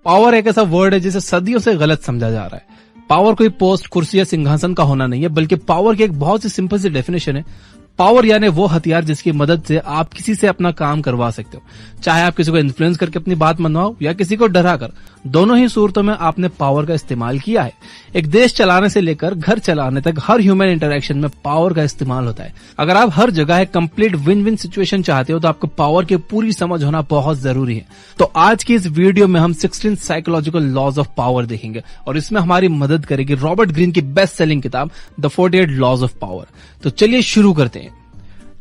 Power एक ऐसा word है जिसे सदियों से गलत समझा जा रहा है। पावर कोई पोस्ट, कुर्सी या सिंहासन का होना नहीं है, बल्कि पावर की एक बहुत सी सिंपल सी डेफिनेशन है। पावर यानी वो हथियार जिसकी मदद से आप किसी से अपना काम करवा सकते हो, चाहे आप किसी को इन्फ्लुएंस करके अपनी बात मनवाओ या किसी को डरा कर। दोनों ही सूरतों में आपने पावर का इस्तेमाल किया है। एक देश चलाने से लेकर घर चलाने तक हर ह्यूमन इंटरेक्शन में पावर का इस्तेमाल होता है। अगर आप हर जगह एक कंप्लीट विन विन सिचुएशन चाहते हो तो आपको पावर की पूरी समझ होना बहुत जरूरी है। तो आज की इस वीडियो में हम 16 साइकोलॉजिकल लॉज ऑफ पावर देखेंगे और इसमें हमारी मदद करेगी रॉबर्ट ग्रीन की बेस्ट सेलिंग किताब द 48 लॉज ऑफ पावर। तो चलिए शुरू करते हैं।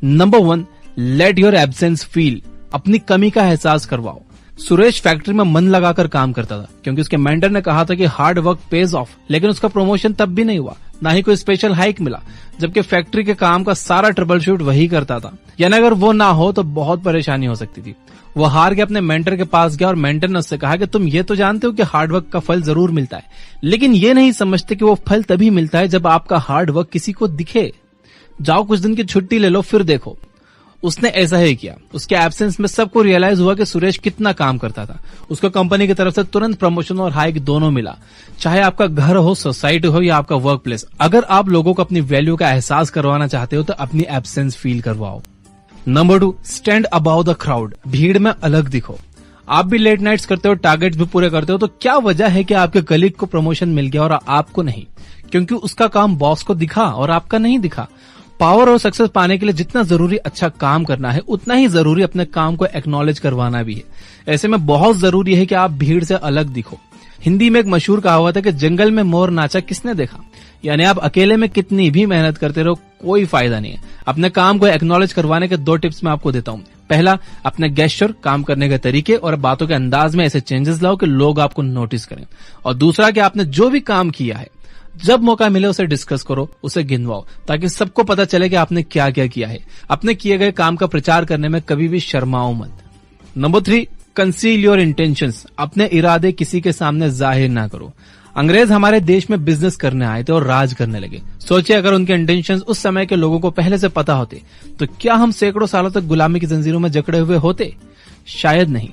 Number 1, let your absence feel. अपनी कमी का एहसास करवाओ। सुरेश फैक्ट्री में मन लगाकर काम करता था क्योंकि उसके मेंटर ने कहा था कि हार्ड वर्क पेज ऑफ, लेकिन उसका प्रमोशन तब भी नहीं हुआ, ना ही कोई स्पेशल हाइक मिला, जबकि फैक्ट्री के काम का सारा ट्रबल शूट वही करता था। यानी अगर वो ना हो तो बहुत परेशानी हो सकती थी। वो हार के अपने मेंटर के पास गया और मेंटर ने उससे कहा कि तुम ये तो जानते हो कि हार्ड वर्क का फल जरूर मिलता है, लेकिन ये नहीं समझते कि वो फल तभी मिलता है जब आपका हार्ड वर्क किसी को दिखे। जाओ कुछ दिन की छुट्टी ले लो, फिर देखो। उसने ऐसा ही किया। उसके एब्सेंस में सबको रियलाइज हुआ कि सुरेश कितना काम करता था। उसको कंपनी की तरफ से तुरंत प्रमोशन और हाइक दोनों मिला। चाहे आपका घर हो, सोसाइटी हो या आपका वर्क प्लेस, अगर आप लोगों को अपनी वैल्यू का एहसास करवाना चाहते हो तो अपनी एब्सेंस फील करवाओ। Number 2, stand about the crowd. भीड़ में अलग दिखो। आप भी लेट नाइट्स करते हो, टारगेट्स भी पूरे करते हो, तो क्या वजह है कि आपके कलीग को प्रमोशन मिल गया और आपको नहीं? क्योंकि उसका काम बॉस को दिखा और आपका नहीं दिखा। पावर और सक्सेस पाने के लिए जितना जरूरी अच्छा काम करना है, उतना ही जरूरी अपने काम को एक्नॉलेज करवाना भी है। ऐसे में बहुत जरूरी है कि आप भीड़ से अलग दिखो। हिंदी में एक मशहूर कहावत है कि जंगल में मोर नाचा किसने देखा। यानी आप अकेले में कितनी भी मेहनत करते रहो, कोई फायदा नहीं है। अपने काम को एक्नॉलेज करवाने के 2 टिप्स मैं आपको देता हूँ। पहला, अपने गेस्चर, काम करने के तरीके और बातों के अंदाज में ऐसे चेंजेस लाओ कि लोग आपको नोटिस करें। और दूसरा कि आपने जो भी काम किया है, जब मौका मिले उसे डिस्कस करो, उसे गिनवाओ, ताकि सबको पता चले कि आपने क्या क्या किया है। अपने किए गए काम का प्रचार करने में कभी भी शर्माओ मत। Number 3, conceal your intentions. अपने इरादे किसी के सामने जाहिर ना करो। अंग्रेज हमारे देश में बिजनेस करने आए थे और राज करने लगे। सोचिए अगर उनके इंटेंशंस उस समय के लोगों को पहले से पता होते तो क्या हम सैकड़ों सालों तक गुलामी की जंजीरों में जकड़े हुए होते? शायद नहीं।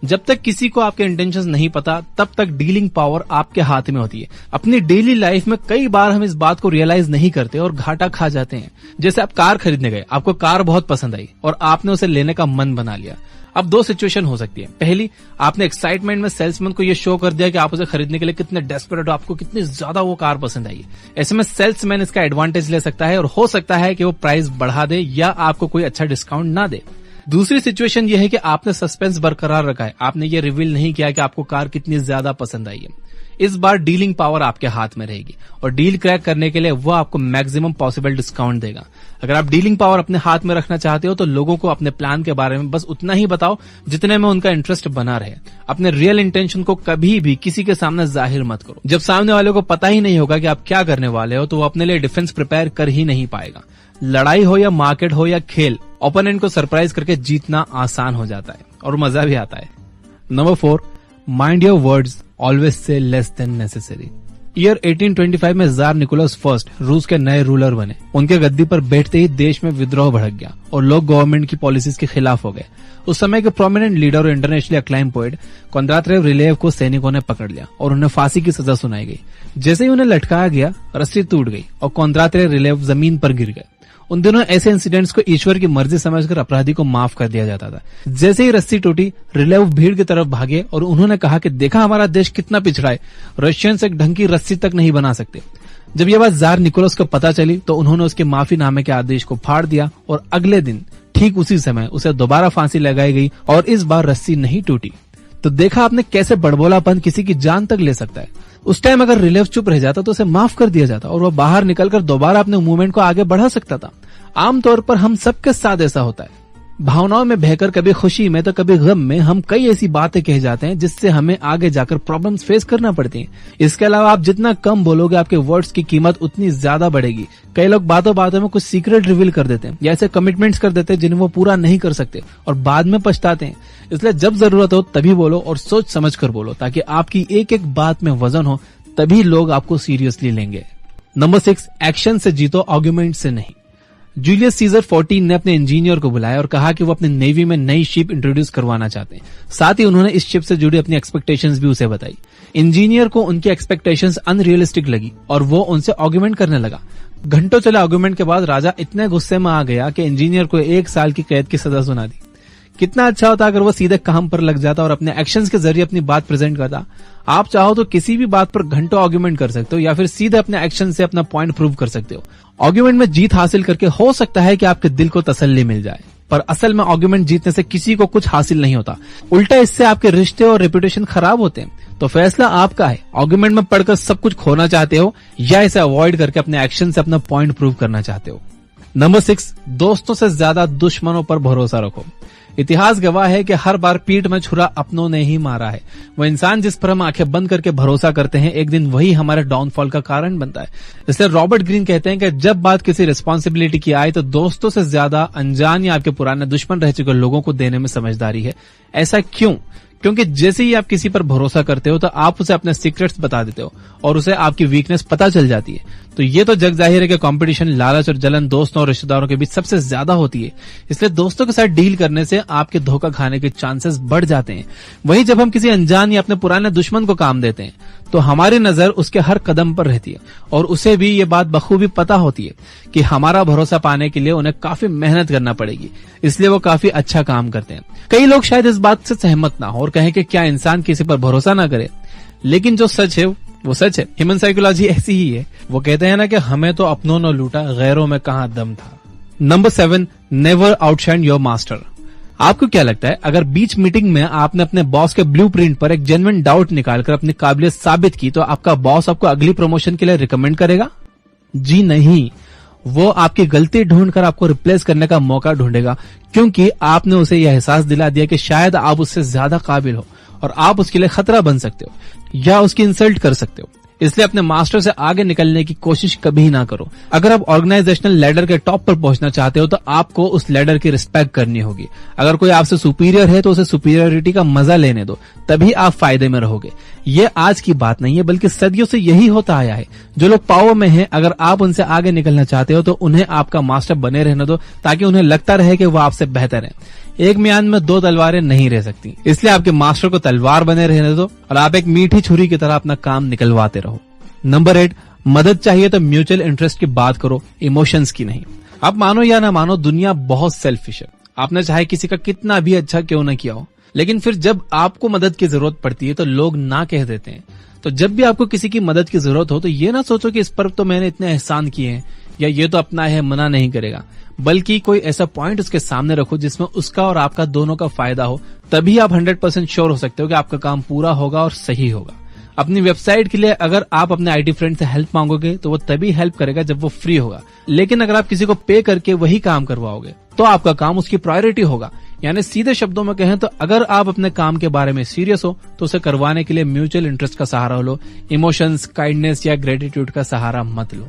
जब तक किसी को आपके इंटेंशंस नहीं पता, तब तक डीलिंग पावर आपके हाथ में होती है। अपनी डेली लाइफ में कई बार हम इस बात को रियलाइज नहीं करते और घाटा खा जाते हैं। जैसे आप कार खरीदने गए, आपको कार बहुत पसंद आई और आपने उसे लेने का मन बना लिया। अब 2 सिचुएशन हो सकती है। पहली, आपने एक्साइटमेंट में सेल्समैन को यह शो कर दिया कि आप उसे खरीदने के लिए कितने डेस्परेट हो, आपको कितनी ज्यादा वो कार पसंद आई है। ऐसे में सेल्समैन इसका एडवांटेज ले सकता है और हो सकता है कि वो प्राइस बढ़ा दे या आपको कोई अच्छा डिस्काउंट ना दे। दूसरी सिचुएशन ये है कि आपने सस्पेंस बरकरार रखा है, आपने ये रिवील नहीं किया कि आपको कार कितनी ज्यादा पसंद आई है। इस बार डीलिंग पावर आपके हाथ में रहेगी और डील क्रैक करने के लिए वो आपको मैक्सिमम पॉसिबल डिस्काउंट देगा। अगर आप डीलिंग पावर अपने हाथ में रखना चाहते हो तो लोगों को अपने प्लान के बारे में बस उतना ही बताओ जितने में उनका इंटरेस्ट बना रहे। अपने रियल इंटेंशन को कभी भी किसी के सामने जाहिर मत करो। जब सामने वाले को पता ही नहीं होगा कि आप क्या करने वाले हो तो वो अपने लिए डिफेंस प्रिपेयर कर ही नहीं पाएगा। लड़ाई हो या मार्केट हो या खेल, ओपोनेंट को सरप्राइज करके जीतना आसान हो जाता है और मजा भी आता है। Number 4, mind your words, always say less than necessary. Year 1825 में जार निकोलस फर्स्ट रूस के नए रूलर बने। उनके गद्दी पर बैठते ही देश में विद्रोह भड़क गया और लोग गवर्नमेंट की पॉलिसीज के खिलाफ हो गए। उस समय के प्रोमिनेंट लीडर और इंटरनेशनली अक्लाइम पोएट कोंद्रातिव रिलेव को सैनिकों ने पकड़ लिया और उन्हें फांसी की सजा सुनाई गई। जैसे ही उन्हें लटकाया गया, रस्सी टूट गई और कोंद्रातिव रिलेव जमीन पर गिर गए। उन दिनों ऐसे इंसिडेंट्स को ईश्वर की मर्जी समझकर अपराधी को माफ कर दिया जाता था। जैसे ही रस्सी टूटी, रिलेव भीड़ की तरफ भागे और उन्होंने कहा कि देखा हमारा देश कितना पिछड़ा है, रशियंस एक ढंग की रस्सी तक नहीं बना सकते। जब यह बात जार निकोलस को पता चली तो उन्होंने उसके माफीनामे के आदेश को फाड़ दिया और अगले दिन ठीक उसी समय उसे दोबारा फांसी लगाई गई और इस बार रस्सी नहीं टूटी। तो देखा आपने कैसे बड़बोलापन किसी की जान तक ले सकता है। उस टाइम अगर रिलेव चुप रह जाता तो उसे माफ कर दिया जाता और वो बाहर निकलकर दोबारा अपने मूवमेंट को आगे बढ़ा सकता था। आमतौर पर हम सबके साथ ऐसा होता है। भावनाओं में बहकर कभी खुशी में तो कभी गम में हम कई ऐसी बातें कह जाते हैं जिससे हमें आगे जाकर प्रॉब्लम्स फेस करना पड़ती हैं। इसके अलावा आप जितना कम बोलोगे, आपके वर्ड्स की कीमत उतनी ज्यादा बढ़ेगी। कई लोग बातों बातों में कुछ सीक्रेट रिवील कर देते हैं या ऐसे कमिटमेंट्स कर देते हैं जिन्हें वो पूरा नहीं कर सकते और बाद में पछताते हैं। इसलिए जब जरूरत हो तभी बोलो और सोच समझ कर बोलो, ताकि आपकी एक एक बात में वजन हो, तभी लोग आपको सीरियसली लेंगे। नंबर 6, एक्शन से जीतो, आर्गुमेंट से नहीं। जूलियस सीजर 14 ने अपने इंजीनियर को बुलाया और कहा कि वो अपने नेवी में नई शिप इंट्रोड्यूस करवाना चाहते हैं। साथ ही उन्होंने इस शिप से जुड़ी अपनी एक्सपेक्टेशंस भी उसे बताई। इंजीनियर को उनकी एक्सपेक्टेशंस अनरियलिस्टिक लगी और वो उनसे आर्गुमेंट करने लगा। घंटों चले आर्गुमेंट के बाद राजा इतने गुस्से में आ गया कि इंजीनियर को 1 साल की कैद की सजा सुना दी। कितना अच्छा होता अगर वो सीधे काम पर लग जाता और अपने एक्शंस के जरिए अपनी बात प्रेजेंट करता। आप चाहो तो किसी भी बात पर घंटों आर्गुमेंट कर सकते हो या फिर सीधे अपने एक्शन से अपना पॉइंट प्रूव कर सकते हो। आर्गुमेंट में जीत हासिल करके हो सकता है कि आपके दिल को तसल्ली मिल जाए, पर असल में आर्गुमेंट जीतने से किसी को कुछ हासिल नहीं होता, उल्टा इससे आपके रिश्ते और रेपुटेशन खराब होते हैं। तो फैसला आपका है, आर्गुमेंट में पढ़कर सब कुछ खोना चाहते हो या इसे अवॉइड करके अपने एक्शन से अपना पॉइंट प्रूव करना चाहते हो। नंबर 6, दोस्तों से ज्यादा दुश्मनों पर भरोसा रखो। इतिहास गवाह है कि हर बार पीठ में छुरा अपनों ने ही मारा है। वो इंसान जिस पर हम आंखें बंद करके भरोसा करते हैं, एक दिन वही हमारे डाउनफॉल का कारण बनता है। इसलिए रॉबर्ट ग्रीन कहते हैं कि जब बात किसी रिस्पॉन्सिबिलिटी की आए तो दोस्तों से ज्यादा अनजान या आपके पुराने दुश्मन रह चुके लोगों को देने में समझदारी है। ऐसा क्यों? क्योंकि जैसे ही आप किसी पर भरोसा करते हो तो आप उसे अपने सीक्रेट्स बता देते हो और उसे आपकी वीकनेस पता चल जाती है। तो ये तो जग जाहिर है कि कंपटीशन, लालच और जलन दोस्तों और रिश्तेदारों के बीच सबसे ज्यादा होती है। इसलिए दोस्तों के साथ डील करने से आपके धोखा खाने के चांसेस बढ़ जाते हैं। वहीं जब हम किसी अनजान या अपने पुराने दुश्मन को काम देते हैं तो हमारी नजर उसके हर कदम पर रहती है और उसे भी ये बात बखूबी पता होती है कि हमारा भरोसा पाने के लिए उन्हें काफी मेहनत करना पड़ेगी, इसलिए वो काफी अच्छा काम करते हैं। कई लोग शायद इस बात से सहमत ना हो और कहें कि क्या इंसान किसी पर भरोसा ना करे, लेकिन जो सच है वो सच है। ह्यूमन साइकोलॉजी ऐसी ही है। वो कहते हैं ना कि हमें तो अपनों ने लूटा, गैरों में कहां दम था। Number 7, never outshine your master. आपको क्या लगता है, अगर बीच मीटिंग में आपने अपने बॉस के ब्लूप्रिंट पर एक जेन्युइन डाउट निकालकर अपनी काबिलियत साबित की तो आपका बॉस आपको अगली प्रमोशन के लिए रिकमेंड करेगा? जी नहीं, वो आपकी गलती ढूंढकर आपको रिप्लेस करने का मौका ढूंढेगा, क्योंकि आपने उसे यह एहसास दिला दिया कि शायद आप उससे ज्यादा काबिल हो और आप उसके लिए खतरा बन सकते हो या उसकी इंसल्ट कर सकते हो। इसलिए अपने मास्टर से आगे निकलने की कोशिश कभी ना करो। अगर आप ऑर्गेनाइजेशनल लैडर के टॉप पर पहुंचना चाहते हो तो आपको उस लैडर की रिस्पेक्ट करनी होगी। अगर कोई आपसे सुपीरियर है तो उसे सुपीरियरिटी का मजा लेने दो, तभी आप फायदे में रहोगे। ये आज की बात नहीं है, बल्कि सदियों से यही होता आया है। जो लोग पावर में हैं, अगर आप उनसे आगे निकलना चाहते हो तो उन्हें आपका मास्टर बने रहने दो, ताकि उन्हें लगता रहे कि वो आपसे बेहतर है। एक म्यान में 2 तलवारें नहीं रह सकती, इसलिए आपके मास्टर को तलवार बने रहने दो और आप एक मीठी छुरी की तरह अपना काम निकलवाते रहो। नंबर 8, मदद चाहिए तो म्यूचुअल इंटरेस्ट की बात करो, इमोशंस की नहीं। आप मानो या ना मानो, दुनिया बहुत सेल्फिश है। आपने चाहे किसी का कितना भी अच्छा क्यों न किया हो, लेकिन फिर जब आपको मदद की जरूरत पड़ती है तो लोग ना कह देते हैं। तो जब भी आपको किसी की मदद की जरूरत हो तो ये ना सोचो कि इस पर तो मैंने इतने एहसान किए हैं या ये तो अपना है, मना नहीं करेगा, बल्कि कोई ऐसा पॉइंट उसके सामने रखो जिसमें उसका और आपका दोनों का फायदा हो। तभी आप 100% श्योर हो सकते हो कि आपका काम पूरा होगा और सही होगा। अपनी वेबसाइट के लिए अगर आप अपने आईटी फ्रेंड से हेल्प मांगोगे तो वो तभी हेल्प करेगा जब वो फ्री होगा, लेकिन अगर आप किसी को पे करके वही काम करवाओगे तो आपका काम उसकी प्रायोरिटी होगा। यानी सीधे शब्दों में कहें तो अगर आप अपने काम के बारे में सीरियस हो तो उसे करवाने के लिए म्यूचुअल इंटरेस्ट का सहारा लो, इमोशंस, काइंडनेस या ग्रेटिट्यूड का सहारा मत लो।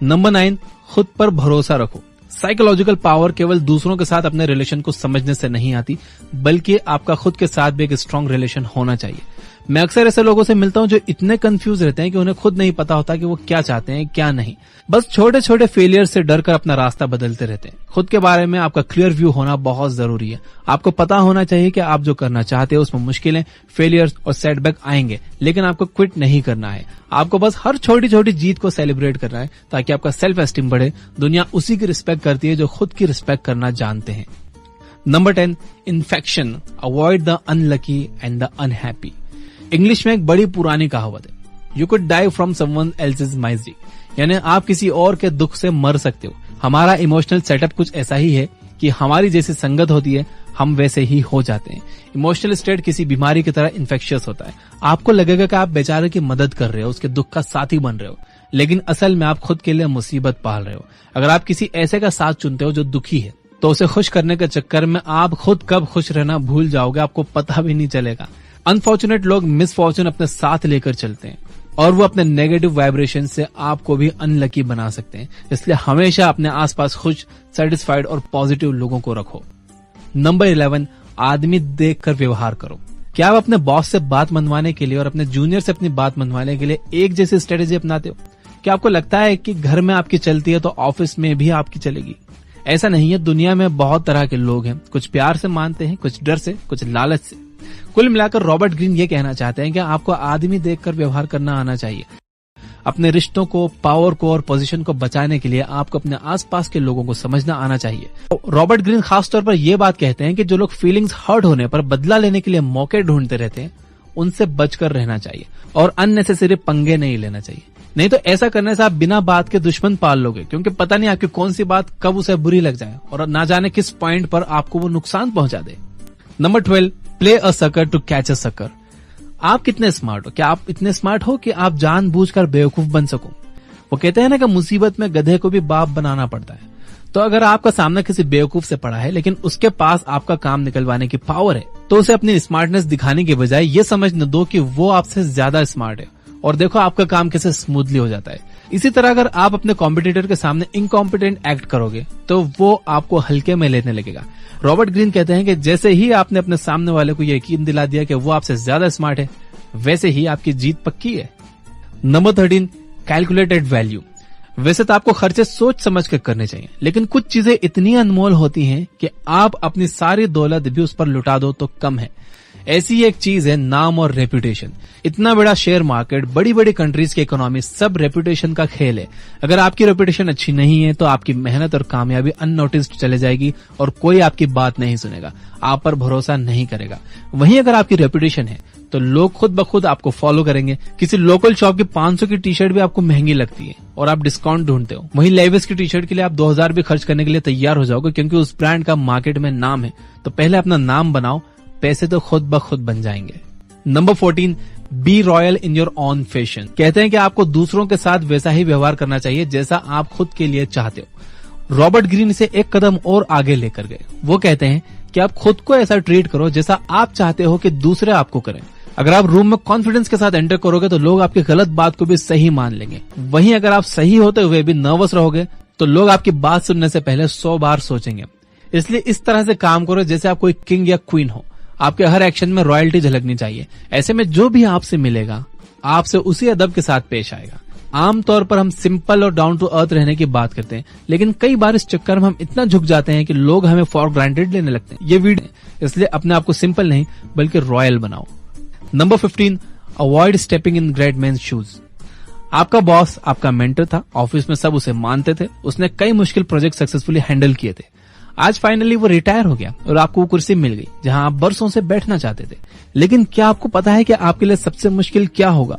नंबर 9, खुद पर भरोसा रखो। साइकोलॉजिकल पावर केवल दूसरों के साथ अपने रिलेशन को समझने से नहीं आती, बल्कि आपका खुद के साथ भी एक स्ट्रांग रिलेशन होना चाहिए। मैं अक्सर ऐसे लोगों से मिलता हूं जो इतने कंफ्यूज रहते हैं कि उन्हें खुद नहीं पता होता कि वो क्या चाहते हैं क्या नहीं। बस छोटे छोटे फेलियर से डरकर अपना रास्ता बदलते रहते हैं। खुद के बारे में आपका क्लियर व्यू होना बहुत जरूरी है। आपको पता होना चाहिए कि आप जो करना चाहते हो उसमें मुश्किलें, फेलियर्स और सेटबैक आएंगे, लेकिन आपको क्विट नहीं करना है। आपको बस हर छोटी छोटी जीत को सेलिब्रेट करना है ताकि आपका सेल्फ एस्टीम बढ़े। दुनिया उसी की रिस्पेक्ट करती है जो खुद की रिस्पेक्ट करना जानते हैं। Number 10, infection, avoid the unlucky and the unhappy. English में एक बड़ी पुरानी कहावत है, you could die from someone else's misery, यानी आप किसी और के दुख से मर सकते हो। हमारा इमोशनल सेटअप कुछ ऐसा ही है कि हमारी जैसी संगत होती है हम वैसे ही हो जाते हैं। इमोशनल स्टेट किसी बीमारी की तरह इन्फेक्शियस होता है। आपको लगेगा कि आप बेचारे की मदद कर रहे हो, उसके दुख का साथी बन रहे हो, लेकिन असल में आप खुद के लिए मुसीबत पाल रहे हो। अगर आप किसी ऐसे का साथ चुनते हो जो दुखी है तो उसे खुश करने के चक्कर में आप खुद कब खुश रहना भूल जाओगे, आपको पता भी नहीं चलेगा। अनफॉर्चुनेट लोग मिसफॉर्चून अपने साथ लेकर चलते हैं और वो अपने नेगेटिव वाइब्रेशन से आपको भी अनलकी बना सकते हैं। इसलिए हमेशा अपने आसपास खुश, सेटिस्फाइड और पॉजिटिव लोगों को रखो। नंबर 11, आदमी देखकर व्यवहार करो। क्या आप अपने बॉस से बात मनवाने के लिए और अपने जूनियर से अपनी बात मनवाने के लिए एक जैसी स्ट्रेटेजी अपनाते हो? क्या आपको लगता है कि घर में आपकी चलती है तो ऑफिस में भी आपकी चलेगी? ऐसा नहीं है, दुनिया में बहुत तरह के लोग हैं, कुछ प्यार से मानते हैं, कुछ डर से, कुछ लालच से। कुल मिलाकर रॉबर्ट ग्रीन ये कहना चाहते हैं कि आपको आदमी देखकर व्यवहार करना आना चाहिए। अपने रिश्तों को, पावर को और पोजीशन को बचाने के लिए आपको अपने आसपास के लोगों को समझना आना चाहिए। रॉबर्ट ग्रीन खासतौर पर यह बात कहते हैं कि जो लोग फीलिंग्स हर्ट होने पर बदला लेने के लिए मौके ढूंढते रहते हैं, उनसे बचकर रहना चाहिए और अननेसेसरी पंगे नहीं लेना चाहिए। नहीं तो ऐसा करने से आप बिना बात के दुश्मन पाल लोगे, क्योंकि पता नहीं आपकी कौन सी बात कब उसे बुरी लग जाए और ना जाने किस पॉइंट पर आपको वो नुकसान पहुंचा दे। Number 12, play a sucker to catch a sucker. आप कितने स्मार्ट हो? क्या आप इतने स्मार्ट हो कि आप जानबूझकर बेवकूफ बन सको? वो कहते हैं ना कि मुसीबत में गधे को भी बाप बनाना पड़ता है। तो अगर आपका सामना किसी बेवकूफ से पड़ा है लेकिन उसके पास आपका काम निकलवाने की पावर है, तो उसे अपनी स्मार्टनेस दिखाने के बजाय ये समझने दो कि वो आपसे ज्यादा स्मार्ट है और देखो आपका काम कैसे स्मूथली हो जाता है। इसी तरह अगर आप अपने कॉम्पिटिटर के सामने इनकॉम्पिटेंट एक्ट करोगे तो वो आपको हल्के में लेने लगेगा। रॉबर्ट ग्रीन कहते हैं कि जैसे ही आपने अपने सामने वाले को यकीन दिला दिया कि वो आपसे ज्यादा स्मार्ट है, वैसे ही आपकी जीत पक्की है। Number 13, calculated value. वैसे तो आपको खर्चे सोच समझ कर करने चाहिए, लेकिन कुछ चीजें इतनी अनमोल होती हैं कि आप अपनी सारी दौलत भी उस पर लुटा दो तो कम है। ऐसी एक चीज है नाम और रेपुटेशन। इतना बड़ा शेयर मार्केट, बड़ी बड़ी कंट्रीज की इकोनॉमी, सब रेपुटेशन का खेल है। अगर आपकी रेपुटेशन अच्छी नहीं है तो आपकी मेहनत और कामयाबी अननोटिस्ड चले जाएगी और कोई आपकी बात नहीं सुनेगा, आप पर भरोसा नहीं करेगा। वहीं अगर आपकी रेपुटेशन है तो लोग खुद ब खुद आपको फॉलो करेंगे। किसी लोकल शॉप की 500 की टी शर्ट भी आपको महंगी लगती है और आप डिस्काउंट ढूंढते हो, वहीं लेविस की टी शर्ट के लिए आप 2000 भी खर्च करने के लिए तैयार हो जाओगे, क्योंकि उस ब्रांड का मार्केट में नाम है। तो पहले अपना नाम बनाओ, पैसे तो खुद ब खुद बन जाएंगे। Number 14, be royal in your own fashion. कहते हैं कि आपको दूसरों के साथ वैसा ही व्यवहार करना चाहिए जैसा आप खुद के लिए चाहते हो। रॉबर्ट ग्रीन इसे एक कदम और आगे लेकर गए। वो कहते हैं कि आप खुद को ऐसा ट्रीट करो जैसा आप चाहते हो कि दूसरे आपको करें। अगर आप रूम में कॉन्फिडेंस के साथ एंटर करोगे तो लोग आपकी गलत बात को भी सही मान लेंगे। वहीं अगर आप सही होते हुए भी नर्वस रहोगे तो लोग आपकी बात सुनने से पहले 100 बार सोचेंगे। इसलिए इस तरह से काम करो जैसे आप कोई किंग या क्वीन हो। आपके हर एक्शन में रॉयल्टी झलकनी चाहिए। ऐसे में जो भी आपसे मिलेगा आपसे उसी अदब के साथ पेश आएगा। आमतौर पर हम सिंपल और डाउन टू अर्थ रहने की बात करते हैं, लेकिन कई बार इस चक्कर में हम इतना झुक जाते हैं कि लोग हमें फॉर ग्रांटेड लेने लगते हैं। ये वीडियो इसलिए अपने आप को सिंपल नहीं बल्कि रॉयल बनाओ। Number 15, avoid stepping in great man shoes. आपका बॉस आपका मेंटर था, ऑफिस में सब उसे मानते थे, उसने कई मुश्किल प्रोजेक्ट सक्सेसफुली हैंडल किए थे। आज फाइनली वो रिटायर हो गया और आपको वो कुर्सी मिल गई जहां आप बरसों से बैठना चाहते थे। लेकिन क्या आपको पता है कि आपके लिए सबसे मुश्किल क्या होगा?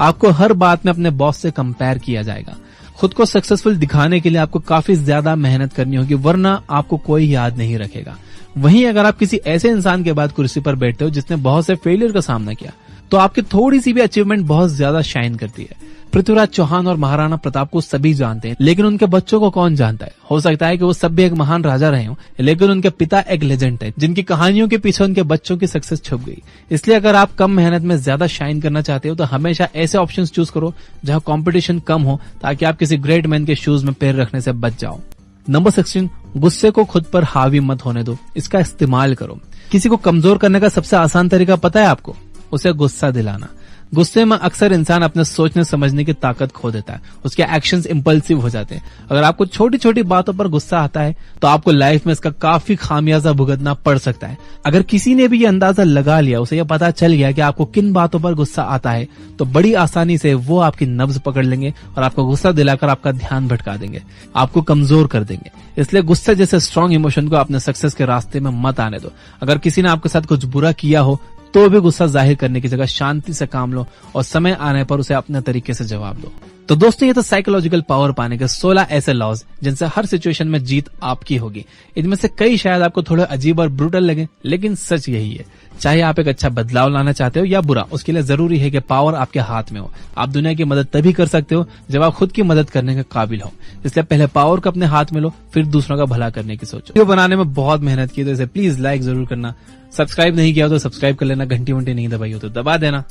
आपको हर बात में अपने बॉस से कंपेयर किया जाएगा। खुद को सक्सेसफुल दिखाने के लिए आपको काफी ज्यादा मेहनत करनी होगी, वरना आपको कोई याद नहीं रखेगा। वहीं अगर आप किसी ऐसे इंसान के बाद कुर्सी पर बैठते हो जिसने बहुत से फेलियर का सामना किया, तो आपकी थोड़ी सी भी अचीवमेंट बहुत ज्यादा शाइन करती है। पृथ्वीराज चौहान और महाराणा प्रताप को सभी जानते हैं, लेकिन उनके बच्चों को कौन जानता है? हो सकता है कि वो सब भी एक महान राजा रहे हों, लेकिन उनके पिता एक लेजेंड है जिनकी कहानियों के पीछे उनके बच्चों की सक्सेस छुप गई। इसलिए अगर आप कम मेहनत में ज्यादा शाइन करना चाहते हो तो हमेशा ऐसे ऑप्शंस चूज करो जहां कंपटीशन कम हो, ताकि आप किसी ग्रेट मैन के शूज में पैर रखने से बच जाओ। नंबर 16, गुस्से को खुद पर हावी मत होने दो, इसका इस्तेमाल करो। किसी को कमजोर करने का सबसे आसान तरीका पता है आपको? उसे गुस्सा दिलाना। गुस्से में अक्सर इंसान अपने सोचने समझने की ताकत खो देता है, उसके एक्शंस इंपल्सिव हो जाते हैं। अगर आपको छोटी छोटी बातों पर गुस्सा आता है तो आपको लाइफ में इसका काफी खामियाजा भुगतना पड़ सकता है। अगर किसी ने भी ये अंदाजा लगा लिया, उसे ये पता चल गया कि आपको किन बातों पर गुस्सा आता है, तो बड़ी आसानी से वो आपकी नब्ज पकड़ लेंगे और आपको गुस्सा दिलाकर आपका ध्यान भटका देंगे, आपको कमजोर कर देंगे। इसलिए गुस्से जैसे स्ट्रांग इमोशन को अपने सक्सेस के रास्ते में मत आने दो। अगर किसी ने आपके साथ कुछ बुरा किया हो तो भी गुस्सा जाहिर करने की जगह शांति से काम लो और समय आने पर उसे अपने तरीके से जवाब दो। तो दोस्तों, ये तो साइकोलॉजिकल पावर पाने के 16 ऐसे लॉज जिनसे हर सिचुएशन में जीत आपकी होगी। इनमें से कई शायद आपको थोड़े अजीब और ब्रूटल लगे, लेकिन सच यही है। चाहे आप एक अच्छा बदलाव लाना चाहते हो या बुरा, उसके लिए जरूरी है कि पावर आपके हाथ में हो। आप दुनिया की मदद तभी कर सकते हो जब आप खुद की मदद करने के काबिल हो। इसलिए पहले पावर को अपने हाथ में लो, फिर दूसरों का भला करने की सोचो। वीडियो बनाने में बहुत मेहनत की, तो इसे प्लीज लाइक जरूर करना। सब्सक्राइब नहीं किया हो तो सब्सक्राइब कर लेना, घंटी वंटी नहीं दबाई हो तो दबा देना।